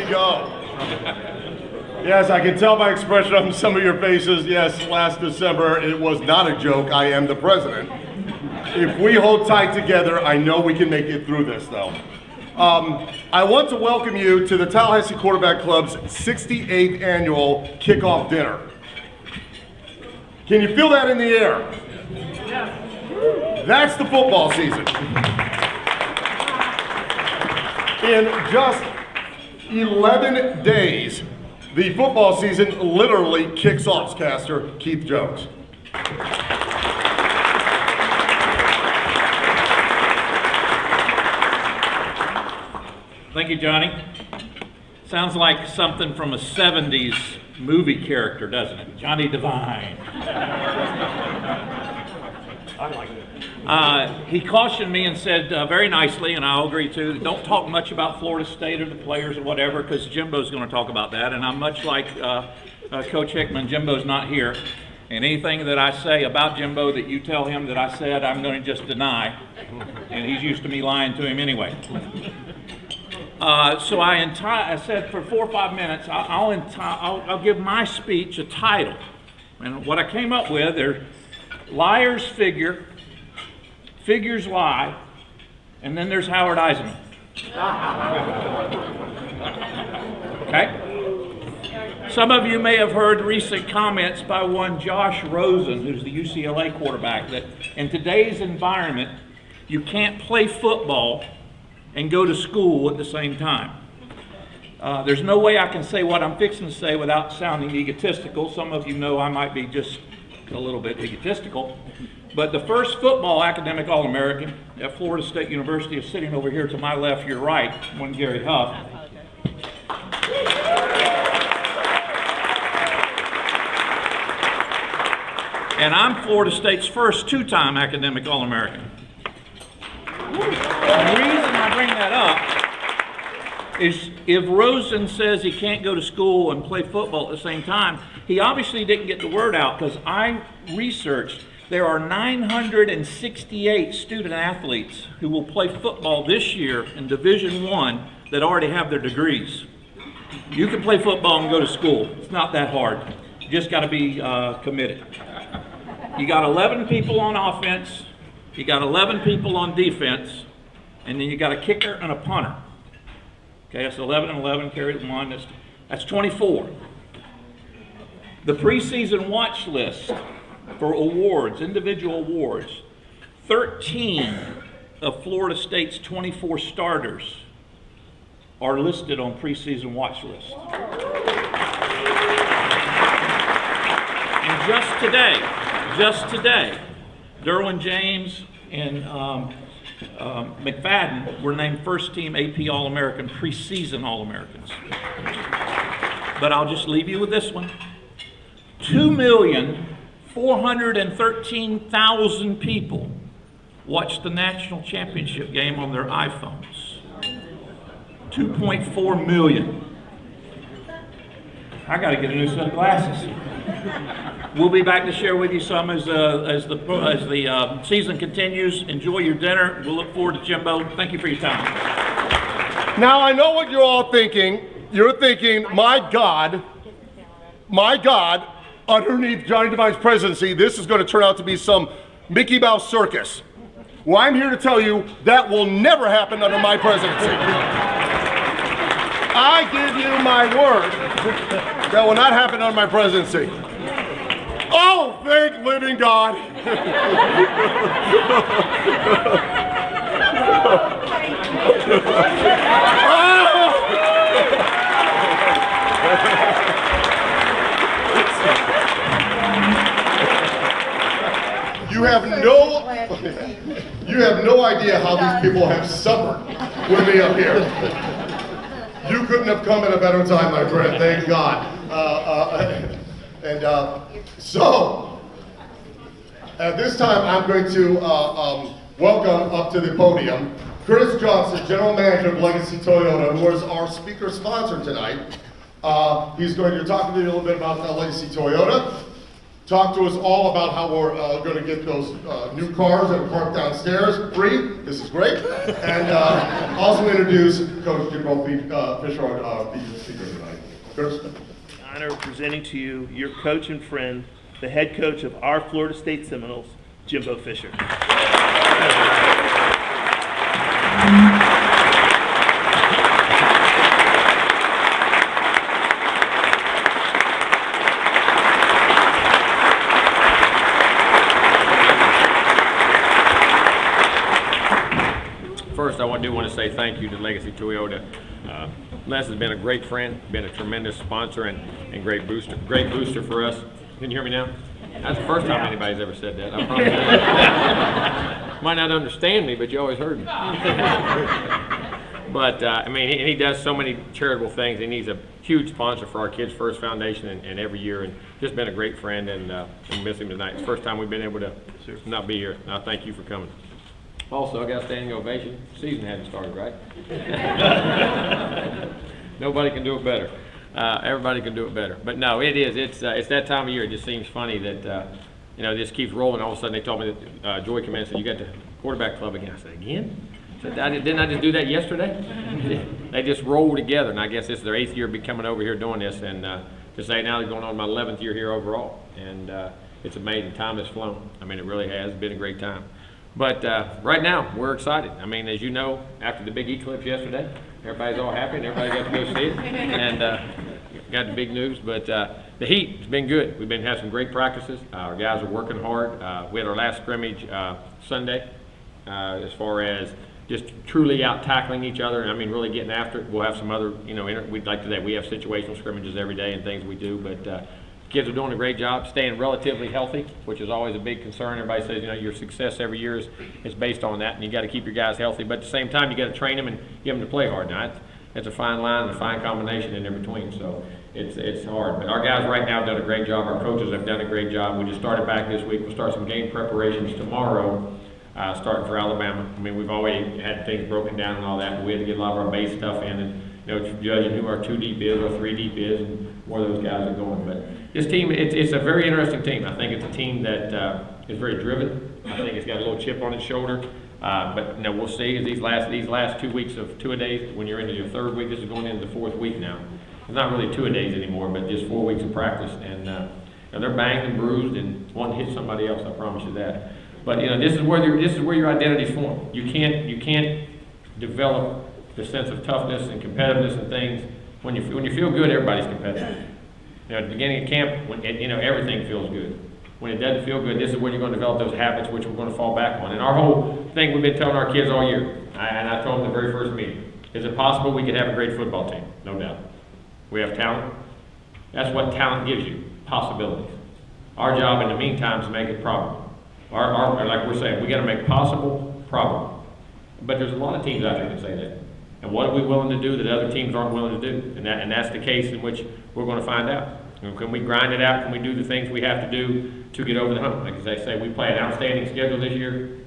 go. Yes, I can tell by expression on some of your faces. Yes, last December, it was not a joke. I am the president. If we hold tight together, I know we can make it through this, though. I want to welcome you to the Tallahassee Quarterback Club's 68th annual kickoff dinner. Can you feel that in the air? That's the football season. In just 11 days, the football season literally kicks off, Caster Keith Jones. Thank you, Johnny. Sounds like something from a 70s movie character, doesn't it? Johnny Devine. I like it. He cautioned me and said very nicely, and I'll agree too, don't talk much about Florida State or the players or whatever, because Jimbo's going to talk about that. And I'm much like Coach Hickman. Jimbo's not here. And anything that I say about Jimbo that you tell him that I said, I'm going to just deny. And he's used to me lying to him anyway. So I said for 4 or 5 minutes, I'll give my speech a title. And what I came up with are liars figure, figures lie, and then there's Howard Eisenman. Okay? Some of you may have heard recent comments by one Josh Rosen, who's the UCLA quarterback, that in today's environment, you can't play football and go to school at the same time. There's no way I can say what I'm fixing to say without sounding egotistical. Some of you know I might be just a little bit egotistical. But the first football academic All-American at Florida State University is sitting over here to my left, your right, one Gary Huff. And I'm Florida State's first two-time academic All-American. The reason I bring that up is if Rosen says he can't go to school and play football at the same time, he obviously didn't get the word out, because I researched there are 968 student athletes who will play football this year in Division I that already have their degrees. You can play football and go to school. It's not that hard. You just got to be committed. You got 11 people on offense, you got 11 people on defense, and then you got a kicker and a punter. Okay, that's 11 and 11, carry one, that's 24. The preseason watch list for awards, individual awards, 13 of Florida State's 24 starters are listed on preseason watch list. And just today, Derwin James and McFadden were named first team AP All-American, preseason All-Americans. But I'll just leave you with this one. 2,413,000 people watched the national championship game on their iPhones. 2.4 million. I got to get a new set of glasses. We'll be back to share with you some as the season continues. Enjoy your dinner. We'll look forward to Jimbo. Thank you for your time. Now, I know what you're all thinking. You're thinking, my God, underneath Johnny Devine's presidency, this is going to turn out to be some Mickey Mouse circus. Well, I'm here to tell you that will never happen under my presidency. I give you my word that will not happen under my presidency. Oh, thank living God. You have no idea how these people have suffered with me up here. You couldn't have come at a better time, my friend. Thank God. So, at this time, I'm going to welcome up to the podium Chris Johnson, General Manager of Legacy Toyota, who is our speaker sponsor tonight. He's going to talk to you a little bit about Legacy Toyota. talk to us all about how we're going to get those new cars that are parked downstairs free. This is great. And also introduce Coach Jimbo Fisher, our speaker tonight. Chris? The honor of presenting to you your coach and friend, the head coach of our Florida State Seminoles, Jimbo Fisher. First, I do want to say thank you to Legacy Toyota. Les has been a great friend, been a tremendous sponsor, and great booster for us. Can you hear me now? That's the first time anybody's ever said that. I promise you. Might not understand me, but you always heard me. But I mean, he does so many charitable things, and he's a huge sponsor for our Kids First Foundation and every year, and just been a great friend, and we miss him tonight. It's the first time we've been able to not be here. I thank you for coming. Also, I got a standing ovation. Season hadn't started, right? Nobody can do it better. Everybody can do it better. But no, it is. It's that time of year. It just seems funny that this keeps rolling. All of a sudden, they told me that Joy came in and said, "You got the quarterback club again." I said, "Again?" I said, "Didn't I just do that yesterday?" They just roll together, and I guess this is their 8th year coming over here doing this. And to say now they're going on my 11th year here overall, and it's amazing. Time has flown. I mean, it really has. It's been a great time. But right now, we're excited. I mean, as you know, after the big eclipse yesterday, everybody's all happy and everybody got to go see it and got the big news. But the heat has been good. We've been having some great practices. Our guys are working hard. We had our last scrimmage Sunday as far as just truly out tackling each other. And I mean, really getting after it. We'll have some other, we'd like to say we have situational scrimmages every day and things we do. But kids are doing a great job staying relatively healthy, which is always a big concern. Everybody says, your success every year is based on that, and you got to keep your guys healthy. But at the same time, you got to train them and get them to play hard. Now, it's a fine line and a fine combination in between, so it's hard. But our guys right now have done a great job. Our coaches have done a great job. We just started back this week. We'll start some game preparations tomorrow, starting for Alabama. I mean, we've always had things broken down and all that, but we had to get a lot of our base stuff in and judging who our 2 deep is or 3 deep is and where those guys are going. But this team, it's a very interesting team. I think it's a team that is very driven. I think it's got a little chip on its shoulder. But we'll see as these last 2 weeks of two-a-days, when you're into your 3rd week, this is going into the 4th week now. It's not really two-a-days anymore, but just 4 weeks of practice. And they're banged and bruised and one hit somebody else, I promise you that. But this is where your identity's formed. You can't develop the sense of toughness and competitiveness and things. When you feel good, everybody's competitive. At the beginning of camp, when everything feels good. When it doesn't feel good, this is when you're going to develop those habits, which we're going to fall back on. And our whole thing we've been telling our kids all year, and I told them the very first meeting, is it possible we could have a great football team? No doubt. We have talent. That's what talent gives you, possibilities. Our job in the meantime is to make it probable. Like we're saying, we got to make possible probable. But there's a lot of teams out there that say that. And what are we willing to do that other teams aren't willing to do? And that's the case in which we're going to find out. Can we grind it out? Can we do the things we have to do to get over the hump? Like as they say, we play an outstanding schedule this year.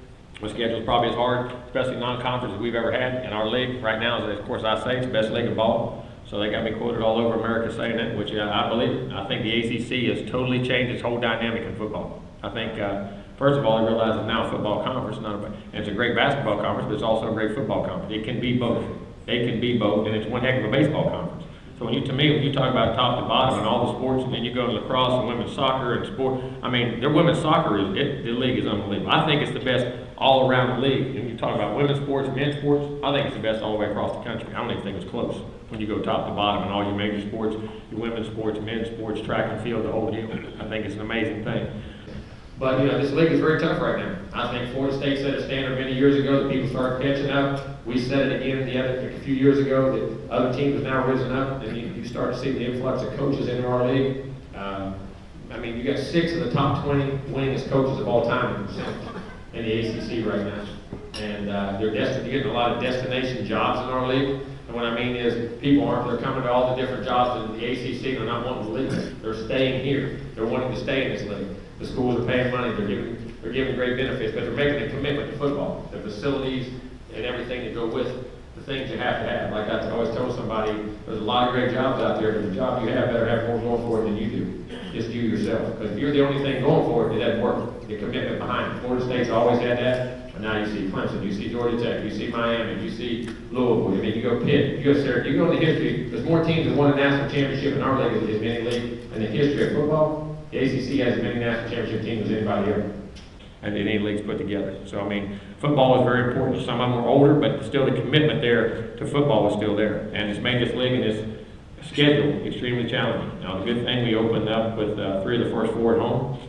The schedule is probably as hard, especially non-conference, as we've ever had in our league. Right now, as of course I say, it's the best league in ball. So they got me quoted all over America saying that, which I believe. I think the ACC has totally changed its whole dynamic in football. I think, first of all, I realize it's now a football conference, and it's a great basketball conference, but it's also a great football conference. It can be both. It can be both, and it's one heck of a baseball conference. So when you talk about top to bottom and all the sports, and then you go to lacrosse and women's soccer and sport, I mean, their women's soccer the league is unbelievable. I think it's the best all around the league. And you talk about women's sports, men's sports, I think it's the best all the way across the country. I don't even think it's close when you go top to bottom and all your major sports, your women's sports, men's sports, track and field, the whole deal. I think it's an amazing thing. But this league is very tough right now. I think Florida State set a standard many years ago that people started catching up. We said it again a few years ago that other teams have now risen up, and you start to see the influx of coaches in our league. I mean, you got 6 of the top 20 winningest coaches of all time in the ACC right now, and they're getting a lot of destination jobs in our league. And what I mean is, they're coming to all the different jobs in the ACC. They're not wanting to leave. They're staying here. They're wanting to stay in this league. The schools are paying money, they're giving great benefits, but they're making a commitment to football, the facilities and everything that go with the things you have to have. Like I always tell somebody, there's a lot of great jobs out there, but the job you have better have more going for it than you do. just you yourself. Because if you're the only thing going for it, it doesn't work. The commitment behind it. Florida State's always had that, but now you see Clemson, you see Georgia Tech, you see Miami, you see Louisville. I mean, you go Pitt, you go Syracuse, you go into history. There's more teams that won a national championship in our league as any league in the history of football. The ACC has as many national championship teams as anybody ever, and any leagues put together. So I mean, football is very important. Some of them are older, but still the commitment there to football is still there, and it's made this league and this schedule extremely challenging. Now, the good thing, we opened up with 3 of the first 4 at home,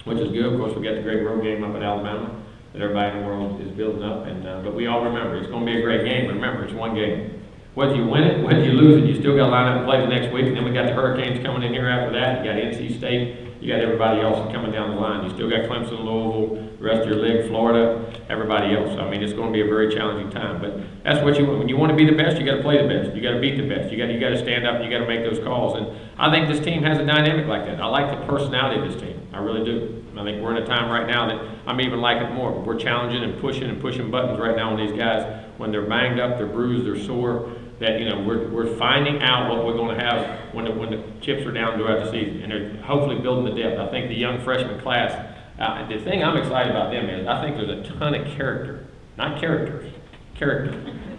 which is good. Of course, we got the great road game up in Alabama that everybody in the world is building up, and but we all remember it's going to be a great game. But remember, it's one game. Whether you win it, whether you lose it, you still got to line up and play the next week. And then we got the Hurricanes coming in here after that. You got NC State. You got everybody else coming down the line. You still got Clemson, Louisville, the rest of your league, Florida, everybody else. I mean, it's going to be a very challenging time. But that's what you want. When you want to be the best, you got to play the best. You got to beat the best. You got to stand up and you got to make those calls. And I think this team has a dynamic like that. I like the personality of this team. I really do. I think we're in a time right now that I'm even liking it more. We're challenging and pushing buttons right now on these guys when they're banged up, they're bruised, they're sore. That, you know, we're finding out what we're going to have when the chips are down throughout the season, and they're hopefully building the depth. I think the young freshman class, the thing I'm excited about them is I think there's a ton of character, not characters, character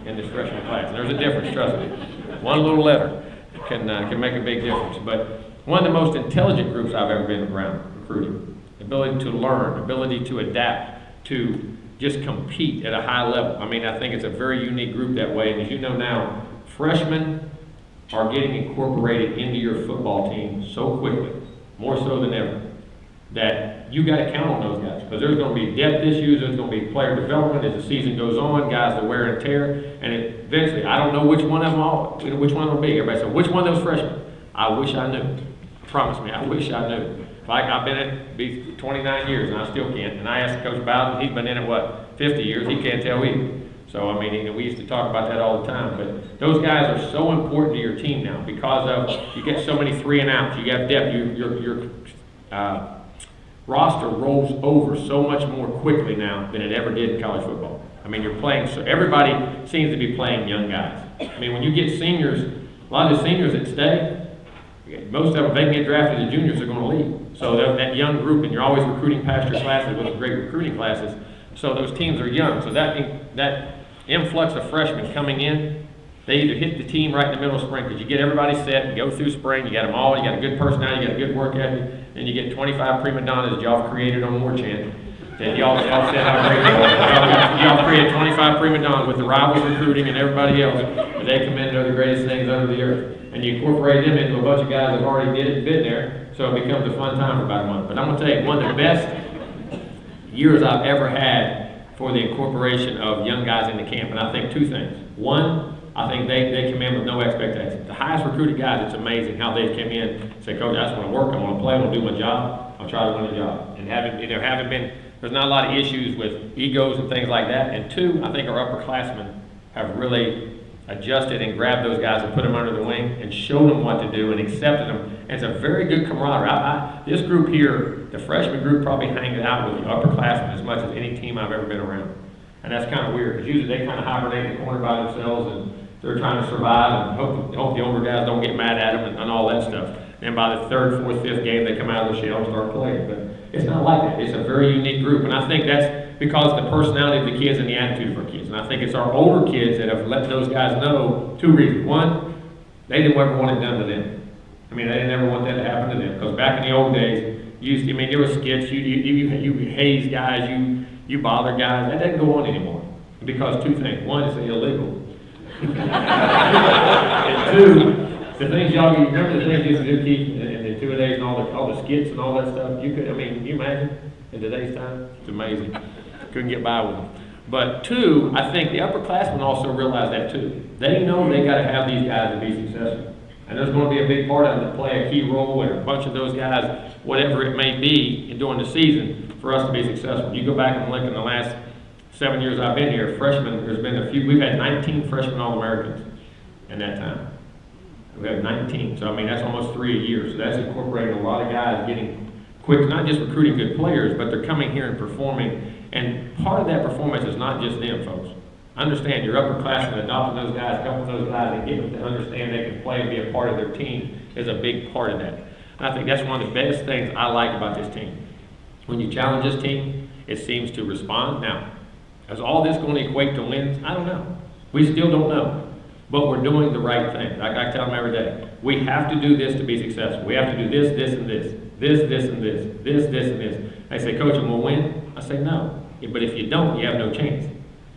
in this freshman class. And there's a difference, trust me. One little letter can make a big difference. But one of the most intelligent groups I've ever been around recruiting, ability to learn, ability to adapt, to just compete at a high level. I mean, I think it's a very unique group that way. And as you know now, freshmen are getting incorporated into your football team so quickly, more so than ever, that you got to count on those guys. Because there's going to be depth issues, there's going to be player development as the season goes on, guys that wear and tear, and eventually, I don't know which one of them which one will be. Everybody said, which one of those freshmen? I wish I knew. Promise me, I wish I knew. Like, I've been in it 29 years and I still can't. And I asked Coach Bowden, he's been in it, what, 50 years? He can't tell either. So, I mean, you know, we used to talk about that all the time. But those guys are so important to your team now because of, you get so many 3 and outs. You got depth. Your roster rolls over so much more quickly now than it ever did in college football. I mean, you're playing, so everybody seems to be playing young guys. I mean, when you get seniors, a lot of the seniors that stay, most of them, they can get drafted as juniors, they're going to leave. So that young group, and you're always recruiting past your classes with great recruiting classes, so those teams are young. So that influx of freshmen coming in, they either hit the team right in the middle of spring, because you get everybody set, you go through spring, you got them all, you got a good personality, you got a good work ethic, and you get 25 prima donnas that y'all have created on War Chant. And y'all said how great they are. Y'all created 25 prima donnas with the rivals recruiting and everybody else, and they come in and are the greatest things under the earth. And you incorporate them into a bunch of guys that have already been there, so it becomes a fun time for about a month. But I'm going to tell you, one of the best years I've ever had for the incorporation of young guys into camp, and I think 2 things. One, I think they come in with no expectations. The highest recruited guys, it's amazing how they come in and say, Coach, I just want to work, I want to play, I want to do my job, I'll try to win the job. And there's not a lot of issues with egos and things like that. And 2, I think our upperclassmen have really adjusted and grabbed those guys and put them under the wing and showed them what to do and accepted them. And it's a very good camaraderie. This group here, the freshman group, probably hangs out with the upperclassmen as much as any team I've ever been around. And that's kind of weird, because usually they kind of hibernate in the corner by themselves and they're trying to survive and hope the older guys don't get mad at them and all that stuff. And by the 3rd, 4th, 5th game, they come out of the shell and start playing. But it's not like that. It's a very unique group. And I think that's because of the personality of the kids and the attitude of our kids. And I think it's our older kids that have let those guys know 2 reasons. One, they didn't ever want it done to them. I mean, they didn't ever want that to happen to them. Because back in the old days, there were skits, you haze guys, you bother guys. That doesn't go on anymore. Because 2 things. One, it's illegal. And 2, the things y'all, you remember the things you used to do, Keith, and the 2-a-days and all the skits and all that stuff? Can you imagine in today's time? It's amazing. Couldn't get by with them. But 2, I think the upperclassmen also realize that too. They know they got to have these guys to be successful. And there's going to be a big part of them to play a key role, and a bunch of those guys, whatever it may be, during the season for us to be successful. You go back and look in the last 7 years I've been here, freshmen, there's been a few, we've had 19 freshman All-Americans in that time. We have 19, so I mean, that's almost 3 a year. So that's incorporating a lot of guys getting quick, not just recruiting good players, but they're coming here and performing. And part of that performance is not just them, folks. Understand, your upperclassmen adopting those guys, helping those guys, and getting them to understand they can play and be a part of their team is a big part of that. And I think that's one of the best things I like about this team. When you challenge this team, it seems to respond. Now, is all this going to equate to wins? I don't know. We still don't know. But we're doing the right thing. Like I tell them every day, we have to do this to be successful. We have to do this, this, and this. This, this, and this. This, this, and this. They say, Coach, and we'll win? I say, no. But if you don't, you have no chance.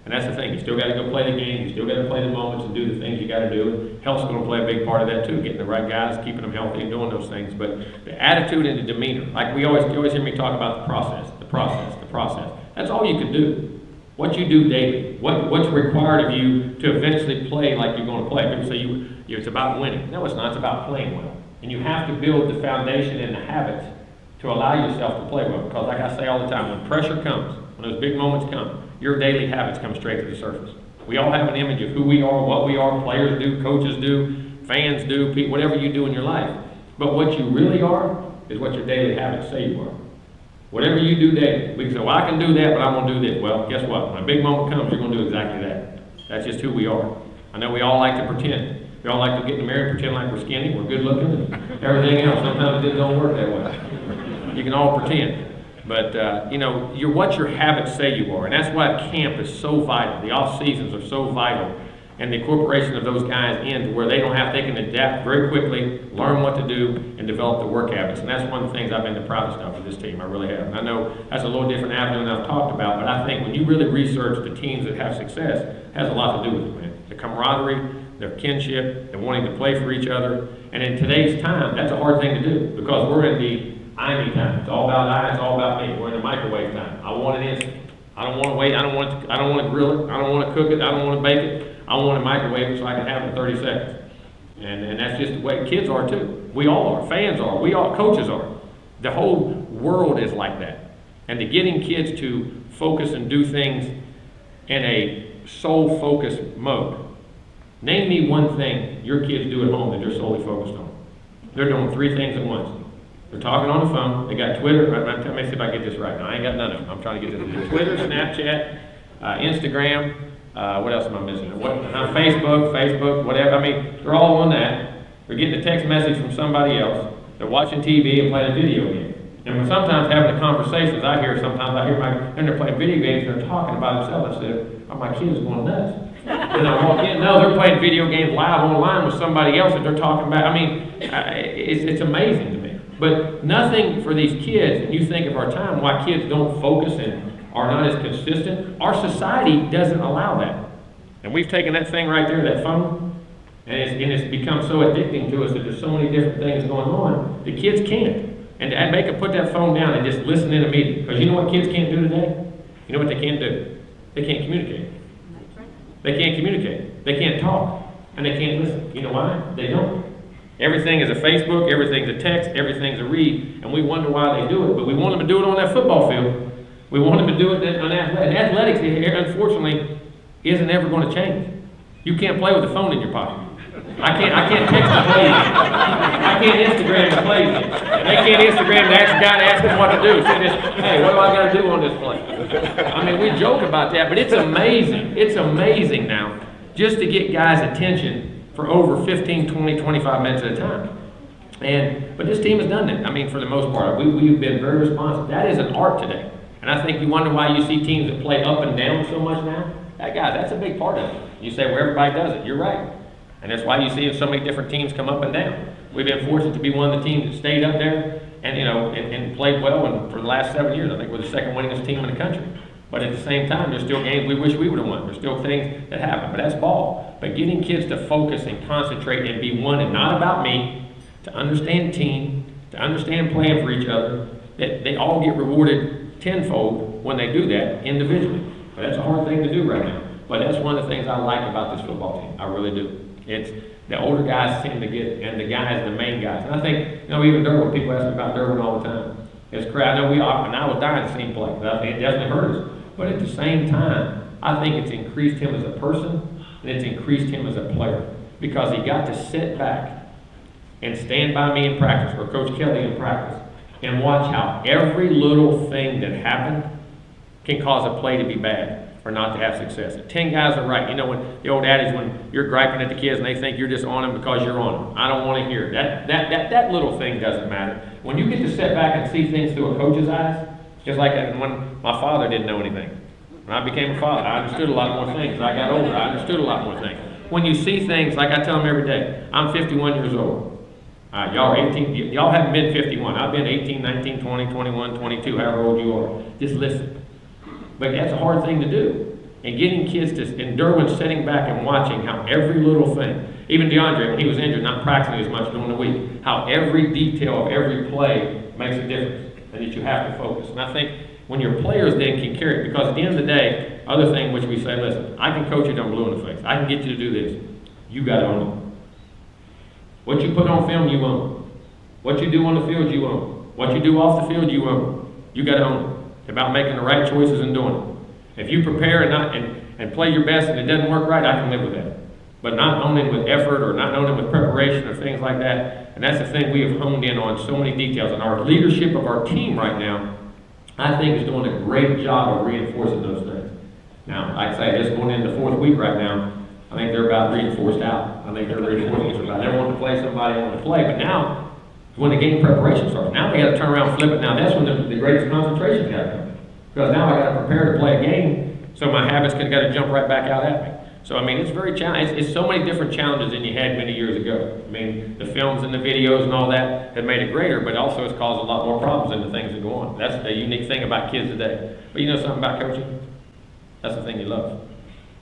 And that's the thing. You still got to go play the game. You still got to play the moments and do the things you got to do. Health's going to play a big part of that too. Getting the right guys, keeping them healthy, and doing those things. But the attitude and the demeanor, like you always hear me talk about the process, the process, the process. That's all you can do. What you do daily, what's required of you to eventually play like you're going to play. People say it's about winning. No, it's not. It's about playing well. And you have to build the foundation and the habits to allow yourself to play well. Because like I say all the time, when pressure comes, when those big moments come, your daily habits come straight to the surface. We all have an image of who we are, what we are, players do, coaches do, fans do, whatever you do in your life. But what you really are is what your daily habits say you are. Whatever you do daily, we can say, well, I can do that, but I'm going to do this. Well, guess what? When a big moment comes, you're going to do exactly that. That's just who we are. I know we all like to pretend. We all like to get in the mirror and pretend like we're skinny, we're good looking, and everything else. Sometimes it don't work that way. You can all pretend. But, you're what your habits say you are. And that's why camp is so vital. The off seasons are so vital. And the incorporation of those guys into where they can adapt very quickly, learn what to do, and develop the work habits. And that's one of the things I've been the proudest of for this team. I really have. And I know that's a little different avenue than I've talked about, but I think when you really research the teams that have success, it has a lot to do with it, man. The camaraderie, their kinship, the wanting to play for each other. And in today's time, that's a hard thing to do because we're in the I-me time. It's all about I, it's all about me. We're in the microwave time. I want it instant. I don't want to wait. I don't want to grill it. I don't want to cook it. I don't want to bake it. I want to microwave it so I can have it in 30 seconds. And that's just the way kids are too. We all are. Fans are. We all, coaches are. The whole world is like that. And to getting kids to focus and do things in a soul-focused mode. Name me one thing your kids do at home that they're solely focused on. They're doing 3 things at once. They're talking on the phone. They got Twitter. Let me see if I get this right. No, I ain't got none of them. I'm trying to get this. Twitter, Snapchat, Instagram. What else am I missing? Facebook, whatever. I mean, they're all on that. They're getting a text message from somebody else. They're watching TV and playing a video game. And we're sometimes having the conversations, and they're playing video games and they're talking about themselves. I said, oh, my kid's going nuts. And I walk in, no, they're playing video games live online with somebody else that they're talking about. I mean, it's amazing to me. But nothing for these kids, and you think of our time, why kids don't focus and are not as consistent, our society doesn't allow that. And we've taken that thing right there, that phone, and it's become so addicting to us that there's so many different things going on, the kids can't. And to make them put that phone down and just listen in a meeting. Because you know what kids can't do today? You know what they can't do? They can't communicate. They can't communicate. They can't talk. And they can't listen. You know why? They don't. Everything is a Facebook, everything's a text, everything's a read, and we wonder why they do it. But we want them to do it on that football field. We want them to do it on athletics. Unfortunately, isn't ever going to change. You can't play with a phone in your pocket. I can't text the plays. I can't Instagram the plays. They can't Instagram the guy and ask them what to do. Say this, hey, what do I got to do on this play? I mean, we joke about that, but it's amazing. It's amazing now just to get guys' attention for over 15, 20, 25 minutes at a time. But this team has done that. I mean, for the most part, we've been very responsive. That is an art today. And I think you wonder why you see teams that play up and down so much now. That's a big part of it. You say, well, everybody does it. You're right. And that's why you see so many different teams come up and down. We've been fortunate to be one of the teams that stayed up there and played well. And for the last 7 years, I think we're the second winningest team in the country. But at the same time, there's still games we wish we would have won. There's still things that happen. But that's ball. But getting kids to focus and concentrate and be one and not about me, to understand team, to understand playing for each other, that they all get rewarded tenfold when they do that individually. But that's a hard thing to do right now. But that's one of the things I like about this football team. I really do. It's the older guys seem to get, and the guys, the main guys. And I think, even Derwin, people ask me about Derwin all the time. It's crazy. I know and I was dying to see him play. It definitely hurt us. But at the same time, I think it's increased him as a person, and it's increased him as a player. Because he got to sit back and stand by me in practice, or Coach Kelly in practice, and watch how every little thing that happened can cause a play to be bad, or not to have success. 10 guys are right. You know, when the old adage, when you're griping at the kids and they think you're just on them because you're on them. I don't want to hear it. That little thing doesn't matter. When you get to sit back and see things through a coach's eyes, just like when my father didn't know anything. When I became a father, I understood a lot more things. As I got older, I understood a lot more things. When you see things, like I tell them every day, I'm 51 years old. Y'all are 18, y'all haven't been 51. I've been 18, 19, 20, 21, 22, however old you are. Just listen. But that's a hard thing to do. And getting kids to, and Derwin sitting back and watching how every little thing, even DeAndre, when he was injured, not practicing as much during the week, how every detail of every play makes a difference, and that you have to focus. And I think when your players then can carry it, because at the end of the day, other thing which we say, listen, I can coach you till I'm blue in the face. I can get you to do this. You got to own it. What you put on film, you own. What you do on the field, you own. What you do off the field, you own. You got to own it. It's about making the right choices and doing it. If you prepare and play your best and it doesn't work right, I can live with that. But not owning with effort or not owning with preparation or things like that, and that's the thing we have honed in on so many details. And our leadership of our team right now, I think, is doing a great job of reinforcing those things. Now, I'd say just going into the 4th week right now, I think they're about reinforced out. I think they're reinforcing it about they want to play somebody they want to play. But now, when the game preparation starts, now they got to turn around and flip it. Now that's when the greatest concentration's got to come. Because now I got to prepare to play a game, so my habits got to jump right back out at me. So I mean, it's very challenging. It's so many different challenges than you had many years ago. I mean, the films and the videos and all that have made it greater, but also it's caused a lot more problems than the things that go on. That's the unique thing about kids today. But you know something about coaching? That's the thing you love.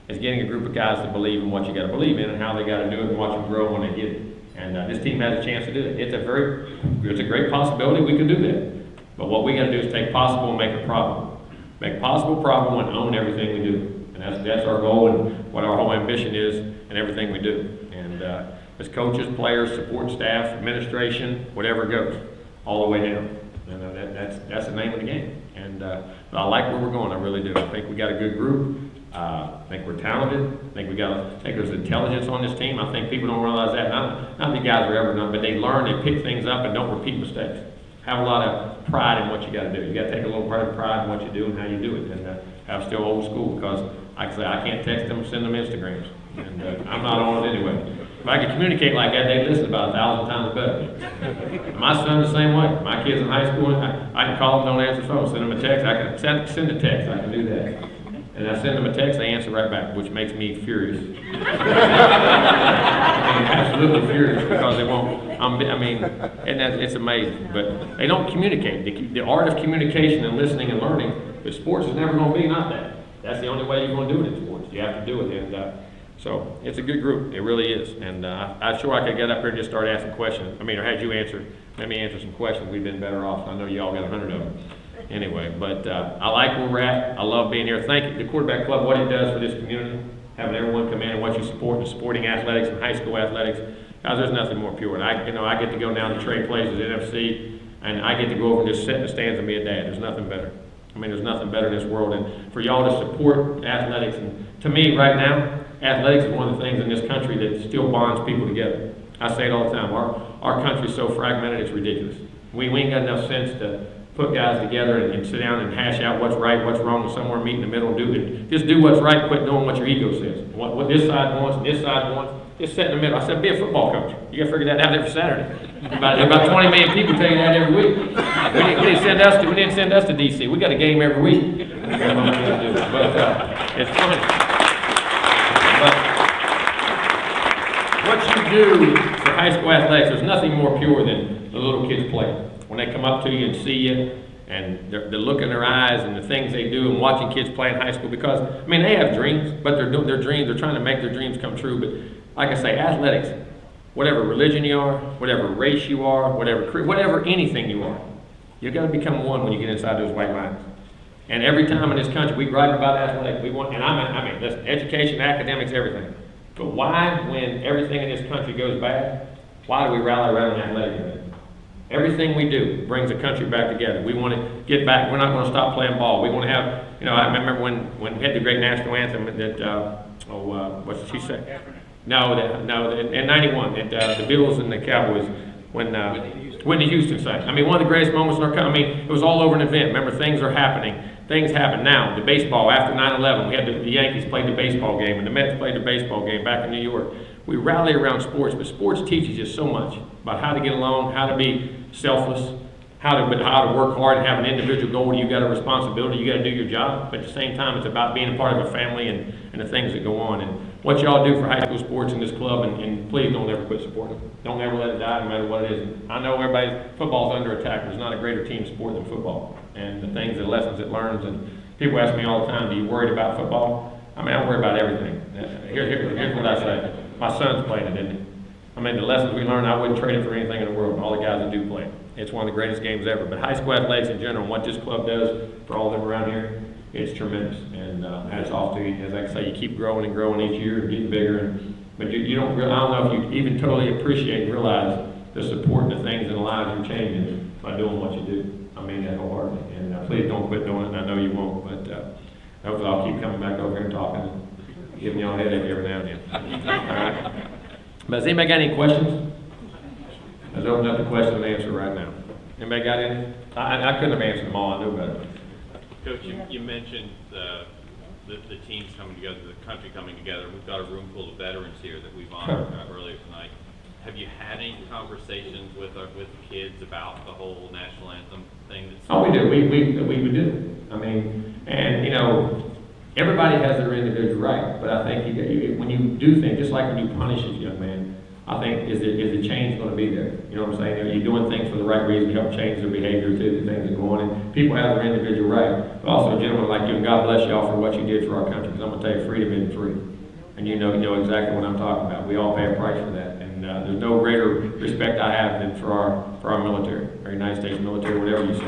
It's getting a group of guys that believe in what you got to believe in and how they got to do it and watch them grow when they get it. And this team has a chance to do that. It's a great possibility we can do that. But what we got to do is take possible and make it probable. Make possible probable and own everything we do. And that's our goal and what our whole ambition is in everything we do. And as coaches, players, support staff, administration, whatever goes, all the way down. And that's the name of the game. And I like where we're going. I really do. I think we got a good group. I think we're talented. I think there's intelligence on this team. I think people don't realize that. Not the guys are ever done, but they learn, they pick things up, and don't repeat mistakes. Have a lot of pride in what you got to do. You got to take a little pride in what you do and how you do it. And I'm still old school because, like I say, I can't text them, send them Instagrams, and I'm not on it anyway. If I could communicate like that, they'd listen about 1,000 times better. My son's the same way. My kids in high school, I can call them, don't answer the phone, send them a text. I can send a text. I can do that. And I send them a text, they answer right back, which makes me furious. Absolutely furious because they won't. And it's amazing. But they don't communicate. The art of communication and listening and learning, but sports is never going to be not that. That's the only way you're going to do it in sports. You have to do it. And so it's a good group. It really is. And I'm sure I could get up here and just start asking questions. Or had you answer, let me answer some questions. We've been better off. I know you all got 100 of them. Anyway, but I like where we're at. I love being here. Thank you, the Quarterback Club, what it does for this community, having everyone come in and what you support, and supporting athletics and high school athletics. Guys, there's nothing more pure. And I get to go down to trade places, NFC, and I get to go over and just sit in the stands and be a dad. There's nothing better. There's nothing better in this world. And for y'all to support athletics, and to me right now, athletics is one of the things in this country that still bonds people together. I say it all the time. Our country's so fragmented, it's ridiculous. We ain't got enough sense to put guys together and sit down and hash out what's right, what's wrong, and somewhere meet in the middle and do it. Just do what's right, quit doing what your ego says. What this side wants and this side wants, just sit in the middle. I said, be a football coach. You gotta figure that out every Saturday. About 20 million people tell you that every week. We didn't send us to DC. We got a game every week. But it's funny. But what you do for high school athletics, there's nothing more pure than the little kids playing. When they come up to you and see you, and the look in their eyes and the things they do, and watching kids play in high school, because they have dreams, but they're doing their dreams. They're trying to make their dreams come true. But like I say, athletics, whatever religion you are, whatever race you are, whatever anything you are, you've got to become one when you get inside those white lines. And every time in this country we gripe about athletics, listen, education, academics, everything. But why, when everything in this country goes bad, why do we rally around an athletic event? Everything we do brings the country back together. We want to get back. We're not going to stop playing ball. We want to have, I remember when we had the great national anthem that, what did she say? No, in 91, the Bills and the Cowboys, when Whitney Houston sang. One of the greatest moments in our country. It was all over an event. Remember, things are happening. things happen. Now, the baseball, after 9/11, we had the Yankees played the baseball game, and the Mets played the baseball game back in New York. We rally around sports, but sports teaches you so much about how to get along, how to be selfless, how to work hard and have an individual goal. You got a responsibility, you got to do your job, but at the same time, it's about being a part of a family and the things that go on. And what y'all do for high school sports in this club, and please don't ever quit supporting them. Don't ever let it die, no matter what it is. And I know football's under attack. There's not a greater team sport than football. And the things, the lessons it learns, and people ask me all the time, do you worry about football? I mean, I worry about everything. Here's what I say. My son's playing it, isn't he? I mean, the lessons we learn, I wouldn't trade it for anything in the world, all the guys that do play it. It's one of the greatest games ever. But high school athletics in general, and what this club does for all of them around here, it's tremendous. And hats off to you. As I say, you keep growing and growing each year and getting bigger. But you don't, I don't know if you even totally appreciate and realize the support and the things and the lives you're changing by doing what you do. I mean that wholeheartedly. And please don't quit doing it, and I know you won't. But hopefully I'll keep coming back over here and talking and giving y'all a headache every now and then. All right. But has anybody got any questions? Let's open up the question and answer right now. Anybody got any? I couldn't have answered them all. I knew better. Coach, you mentioned the teams coming together, the country coming together. We've got a room full of veterans here that we've honored earlier tonight. Have you had any conversations with the kids about the whole national anthem thing? Oh, we do. We do. I mean, and you know, everybody has their individual right, but I think when you do things, just like when you punish a young man, I think is the change going to be there? You know what I'm saying? Are you doing things for the right reason to help change their behavior too, the things that go on? And people have their individual right, but also a gentleman like you, and God bless y'all for what you did for our country, because I'm going to tell you, freedom isn't free. And you know exactly what I'm talking about. We all pay a price for that. And there's no greater respect I have than for our military, our United States military, whatever you say.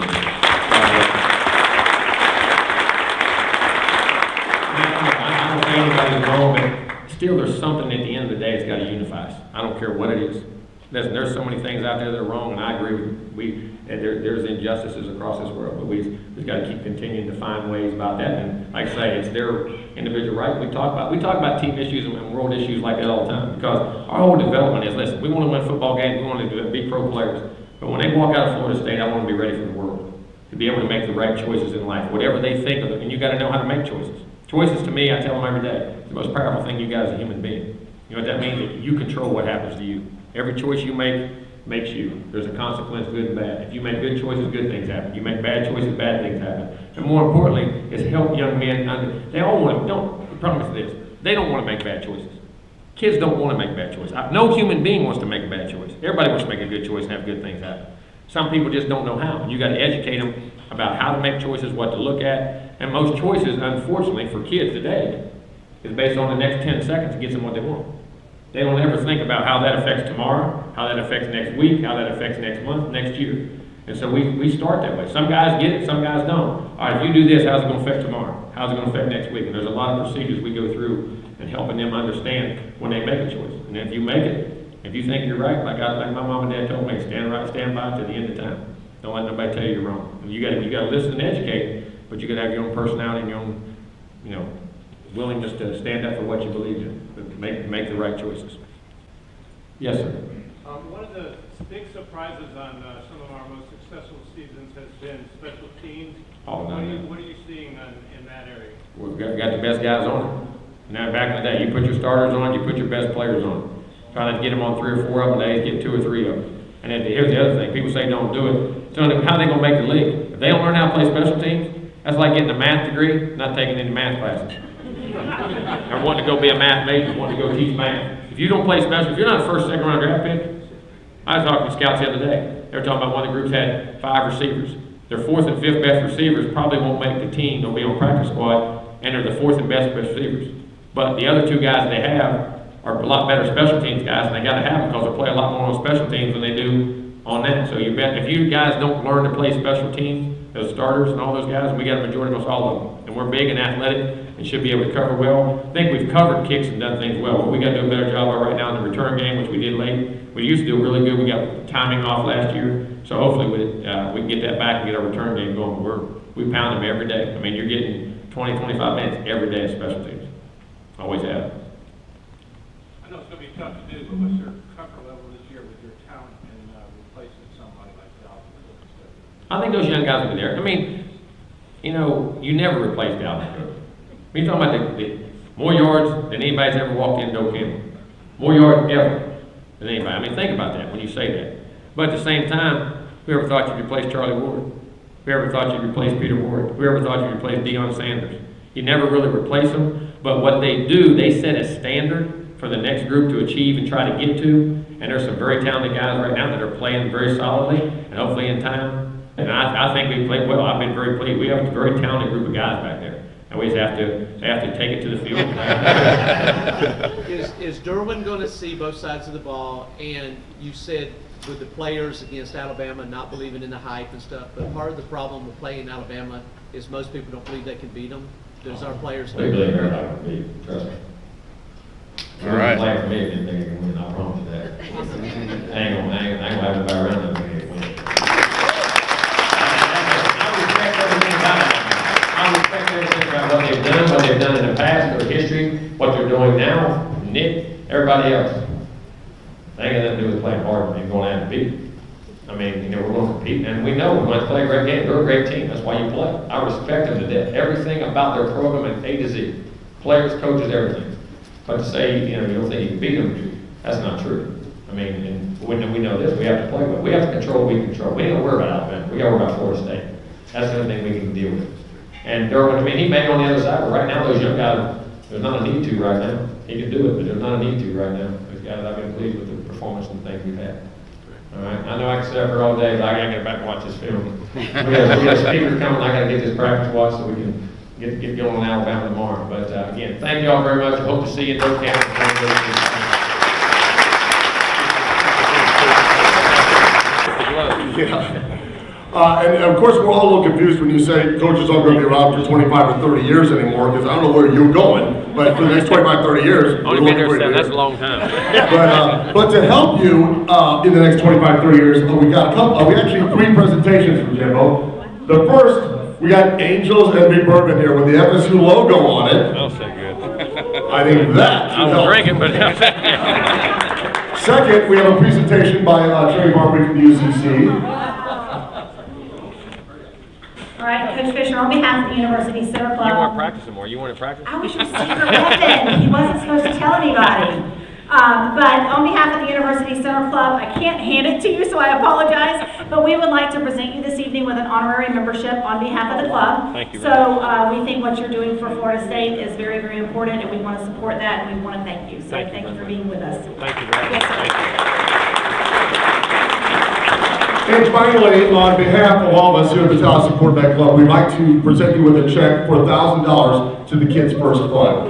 I don't think anybody's wrong, but still there's something at the end of the day that's got to unify us. I don't care what it is. Listen, there's so many things out there that are wrong, and I agree with there's injustices across this world, but we've got to keep continuing to find ways about that. And like I say, it's their individual right. We talk about team issues and world issues like that all the time, because our whole development is, listen, we want to win football games, we want to be pro players, but when they walk out of Florida State, I want to be ready for the world, to be able to make the right choices in life, whatever they think of it. And you got to know how to make choices. Choices, to me, I tell them every day, the most powerful thing you got as a human being. You know what that means? That you control what happens to you. Every choice you make makes you. There's a consequence, good and bad. If you make good choices, good things happen. You make bad choices, bad things happen. And more importantly, is help young men. They all want to. The problem is this: they don't want to make bad choices. Kids don't want to make bad choices. No human being wants to make a bad choice. Everybody wants to make a good choice and have good things happen. Some people just don't know how. You got to educate them about how to make choices, what to look at. And most choices, unfortunately, for kids today, is based on the next 10 seconds to get them what they want. They don't ever think about how that affects tomorrow, how that affects next week, how that affects next month, next year. And so we start that way. Some guys get it, some guys don't. All right, if you do this, how's it going to affect tomorrow? How's it going to affect next week? And there's a lot of procedures we go through in helping them understand when they make a choice. And if you make it, if you think you're right, like my mom and dad told me, stand right, stand by to the end of time. Don't let nobody tell you you're wrong. You got to listen and educate, but you got to have your own personality and your own, willingness to stand up for what you believe in. But make the right choices. Yes, sir. One of the big surprises on some of our most successful seasons has been special teams. Oh, no. What are you seeing in that area? We've got the best guys on it. Now, back in the day, you put your starters on, you put your best players on. Trying to get them on 3 or 4 of them days, get 2 or 3 of them. And then here's the other thing. People say don't do it. So how are they going to make the league? If they don't learn how to play special teams, that's like getting a math degree, not taking any math classes. Or wanting to go be a math major, wanting to go teach math. If you don't play special, if you're not a first, second round draft pick, I was talking to scouts the other day. They were talking about one of the groups had 5 receivers. Their 4th and 5th best receivers probably won't make the team. They'll be on practice squad, and they're the 4th and best receivers. But the other 2 guys they have are a lot better special teams guys, and they got to have them because they play a lot more on special teams than they do on that. So you bet if you guys don't learn to play special teams, those starters and all those guys, we got a majority of us, all of them. And we're big and athletic and should be able to cover well. I think we've covered kicks and done things well. But we got to do a better job of right now in the return game, which we did late. We used to do really good. We got timing off last year. So hopefully we can get that back and get our return game going. We pound them every day. I mean, you're getting 20, 25 minutes every day of special teams. Always have. I know it's going to be tough to do, but what's your comfort level this year with your talent and replacing somebody like Dalvin? I think those young guys will be there. I mean, You know, you never replace Dalvin Cook. You're talking about the more yards than anybody's ever walked in Doak Campbell. More yards ever than anybody. I mean, think about that when you say that. But at the same time, whoever thought you'd replace Charlie Ward? Whoever thought you'd replace Peter Ward? Whoever thought you'd replace Deion Sanders? You never really replace them, but what they do, they set a standard for the next group to achieve and try to get to, and there's some very talented guys right now that are playing very solidly, and hopefully in time, and I think we played well. I've been very pleased. We have a very talented group of guys back there, and we just have to take it to the field. Is Derwin going to see both sides of the ball? And you said with the players against Alabama not believing in the hype and stuff, but part of the problem with playing Alabama is most people don't believe they can beat them. Does our players We believe everybody can beat, trust me. All right. Play for me, didn't think you can win. I promise you that. I ain't gonna have to buy around them when you win. I respect everything about it. I respect everything about what they've done in the past, their history, what they're doing now, Nick, everybody else. They ain't got nothing to do with playing hard and going out to beat. I mean, you know, we're going to compete, and we know we're going to play a great game. They're a great team. That's why you play. I respect them to death. Everything about their program and A to Z. Players, coaches, everything. But to say, you know, you don't think you can beat them, that's not true. I mean, and we know this. We have to play well. We have to control what we control. We don't worry about Alabama. We got to worry about Florida State. That's the only thing we can deal with. And Derwin, I mean, he may be on the other side, but right now those young guys, there's not a need to right now. He can do it, but there's not a need to right now. Those guys, I've been pleased with the performance and the things we've had. All right, I know I can sit up here all day, but I gotta get back and watch this film. we got a speaker coming. I gotta get this practice watch so we can get going on Alabama tomorrow. But again, thank you all very much. I hope to see you in Doak Campbell. Yeah. And of course, we're all a little confused when you say coaches aren't going to be around for 25 or 30 years anymore, because I don't know where you're going, but for the next 25, 30 years. Only been there 7, that's a long time. But to help you in the next 25, 30 years, we got a couple, we actually have 3 presentations from Jimbo. The first, we got Angels and Big Bourbon here with the FSU logo on it. Oh, so good. I think that should I was help. drinking, but Second, we have a presentation by Trey Barbary from the UCC. All right, Coach Fisher, on behalf of the University Center Club. you weren't practicing more. You want to practice? I was your secret weapon. He wasn't supposed to tell anybody. But on behalf of the University Center Club, I can't hand it to you, so I apologize. But we would like to present you this evening with an honorary membership on behalf of the club. Thank you. So we think what you're doing for Florida State is very, very important, and we want to support that, and we want to thank you. So thank you for being with us. Thank you very much. Yes, sir. Thank you. And finally, on behalf of all of us here at the Tallahassee Quarterback Club, we'd like to present you with a check for $1,000 to the Kids First Fund.